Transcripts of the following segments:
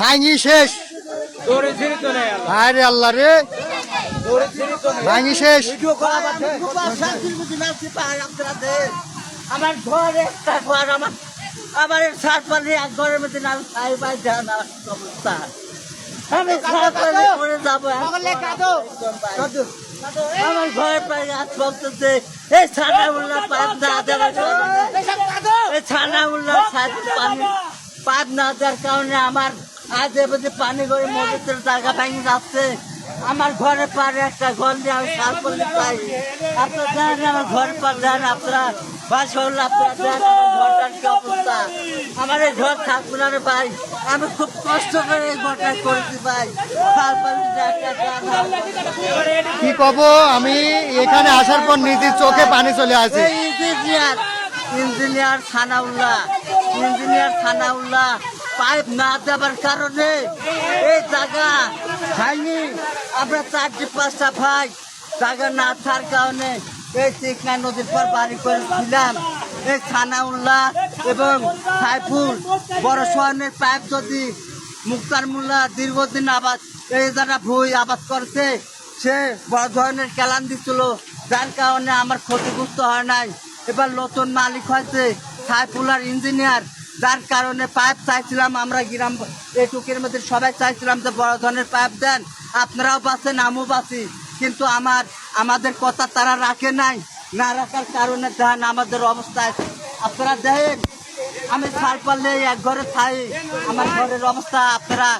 ভাঙি শেষ। আরে আল্লাহ রে, ভাঙি শেষ। আমার ঘর একটা ঘর, আমার সাত পানি এক ঘরের মধ্যে আমি খাই পাই দেন অবস্থা। আমি করে যাবো আমার ঘরের পায়ে গাছ বলতেছে এই ছানা উল্লাহ পাইপ না দেওয়ার কারণে, এই ছানা উল্লাহ পাইপ না দেওয়ার কারণে আমার আজ এবার পানি করে মজুতের জায়গা ভেঙে যাচ্ছে। আমার ঘরের পারে একটা ঘর নিয়ে আমি সার করলে পাই। আপনারা জানেন আমার ঘরের পার দেন, আপনারা বাসা হলে আপনারা দেন ঘরটার কি অবস্থা। আমার এই ঘর থাকবো না রে ভাই, আমি খুব কষ্ট করে এই ঘরটা করেছি ভাই। কি কব, আমি এখানে আসার পর নিজের চোখে পানি চলে আসে। ইঞ্জিনিয়ার সানাউল্লাহ পাইপ না দেওয়ার কারণে এই জায়গা ভাঙি আমরা 4-5টা ভাই জায়গা না থাকার কারণে এই চিকনা নদীর পর বাড়ি করেছিলাম। এই সানাউল্লাহ এবং সাইফুল বড় শহরের পাইপ যদি মুক্তার মোল্লা দীর্ঘদিন আবাদ এই যারা ভুই আবাদ করছে, সে বড় ধরনের কেলান দিচ্ছিল, যার কারণে আমার ক্ষতিগ্রস্ত হয় নাই। এবার নতুন মালিক হয়েছে সাইফুল আর ইঞ্জিনিয়ার, যার কারণে পাইপ চাইছিলাম আমরা গ্রাম এটুকের মধ্যে সবাই চাইছিলাম যে বড় ধরনের পাইপ দেন, আপনারাও বাঁচেন আমিও বাঁচি। কিন্তু আমাদের কথা তারা রাখে নাই, না রাখার কারণে দেন আমাদের অবস্থায় আপনারা দেখেন। আমি ছাড় পারলে এক ঘরে থাই, আমার ঘরের অবস্থা আপনারা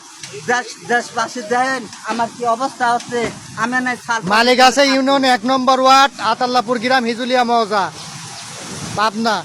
দেশবাসী দেখেন আমার কি অবস্থা হচ্ছে। আমি নাই মালিক আছে ইউনিয়ন 1 নম্বর ওয়ার্ড আতাল্লাপুর গ্রাম, হিজুলিয়া মৌজা, পাবনা।